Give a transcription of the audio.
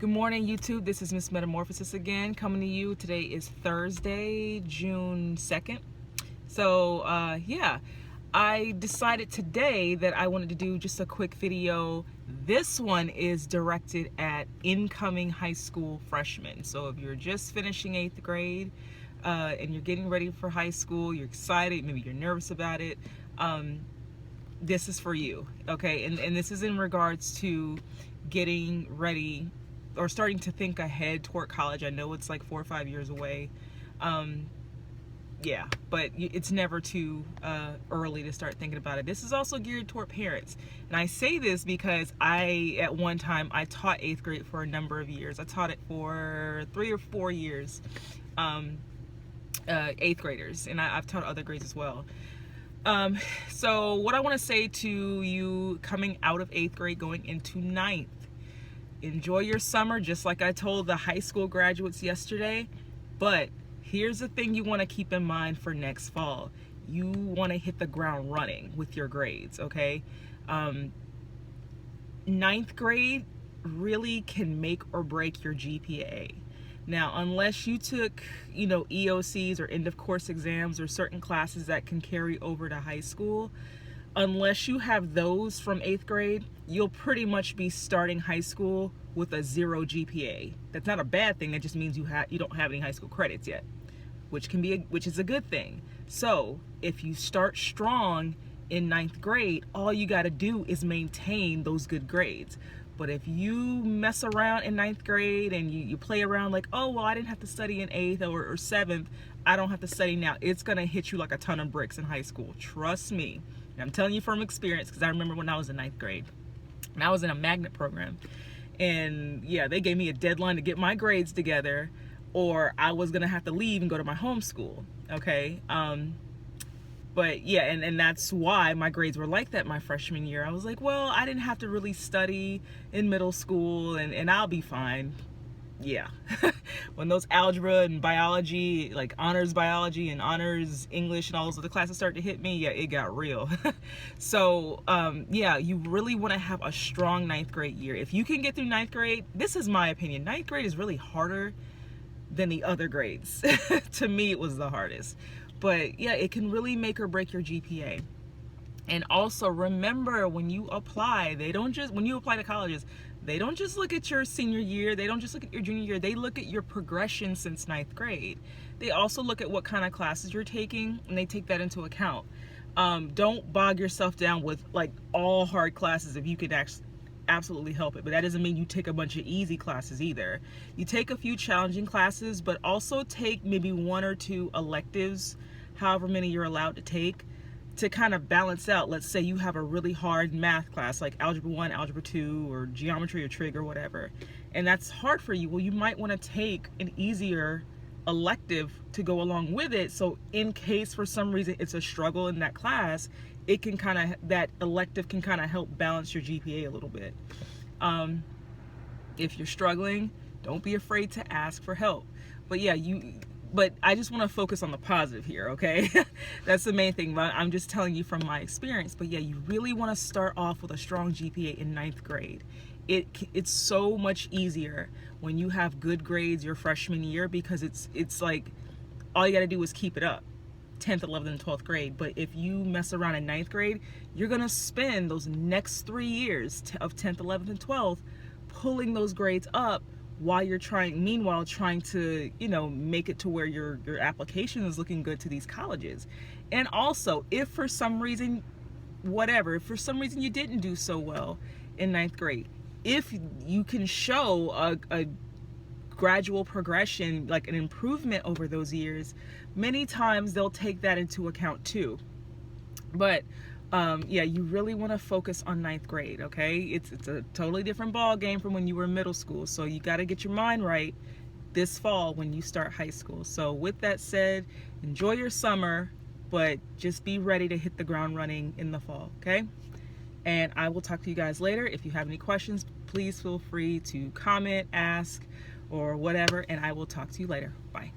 Good morning, YouTube. This is Miss Metamorphosis again, coming to you. Today is Thursday, June 2nd. So, I decided today that I wanted to do just a quick video. This one is directed at incoming high school freshmen. So if you're just finishing 8th grade and you're getting ready for high school, you're excited, maybe you're nervous about it, this is for you, okay? And this is in regards to getting ready or starting to think ahead toward college. I know it's like 4 or 5 years away. Yeah, but it's never too early to start thinking about it. This is also geared toward parents. And I say this because at one time, I taught 8th grade for a number of years. I taught it for 3 or 4 years, 8th graders, and I've taught other grades as well. So what I want to say to you coming out of 8th grade, going into 9th, enjoy your summer, just like I told the high school graduates yesterday. But here's the thing you want to keep in mind for next fall. You want to hit the ground running with your grades, okay? 9th grade really can make or break your GPA. Now, unless you took, EOCs or end of course exams or certain classes that can carry over to high school, unless you have those from 8th grade, you'll pretty much be starting high school with a 0 GPA. That's not a bad thing. That just means you don't have any high school credits yet, which is a good thing. So if you start strong in 9th grade, all you got to do is maintain those good grades. But if you mess around in 9th grade and you play around like, oh, well, I didn't have to study in 8th or 7th, I don't have to study now, it's going to hit you like a ton of bricks in high school. Trust me. And I'm telling you from experience, because I remember when I was in 9th grade and I was in a magnet program, and yeah, they gave me a deadline to get my grades together or I was going to have to leave and go to my home school. Okay. But yeah, and that's why my grades were like that my freshman year. I was like, well, I didn't have to really study in middle school and I'll be fine. Yeah. When those algebra and biology, like honors biology and honors English and all those other classes started to hit me, yeah, it got real. So, yeah, you really want to have a strong 9th grade year. If you can get through 9th grade, this is my opinion, 9th grade is really harder than the other grades. To me, it was the hardest. But yeah, it can really make or break your GPA. And also remember, when you apply, when you apply to colleges, they don't just look at your senior year, they don't just look at your junior year, they look at your progression since 9th grade. They also look at what kind of classes you're taking, and they take that into account. Don't bog yourself down with like all hard classes if you could absolutely help it. But that doesn't mean you take a bunch of easy classes either. You take a few challenging classes, but also take maybe 1 or 2 electives, however many you're allowed to take, to kind of balance out. Let's say you have a really hard math class like Algebra 1, Algebra 2, or Geometry or Trig or whatever, and that's hard for you. Well, you might want to take an easier elective to go along with it, so in case for some reason it's a struggle in that class, that elective can kind of help balance your GPA a little bit. If you're struggling, don't be afraid to ask for help. But yeah, but I just want to focus on the positive here, okay? That's the main thing, but I'm just telling you from my experience. But yeah, you really want to start off with a strong GPA in 9th grade. It's so much easier when you have good grades your freshman year, because it's like all you got to do is keep it up, 10th, 11th, and 12th grade. But if you mess around in 9th grade, you're going to spend those next 3 years of 10th, 11th, and 12th pulling those grades up, while you're trying to, make it to where your application is looking good to these colleges. And also, if for some reason you didn't do so well in 9th grade, if you can show a gradual progression, like an improvement over those years, many times they'll take that into account too. But yeah, you really want to focus on 9th grade, okay? It's a totally different ball game from when you were in middle school. So you got to get your mind right this fall when you start high school. So with that said, enjoy your summer, but just be ready to hit the ground running in the fall, okay? And I will talk to you guys later. If you have any questions, please feel free to comment, ask, or whatever, and I will talk to you later. Bye.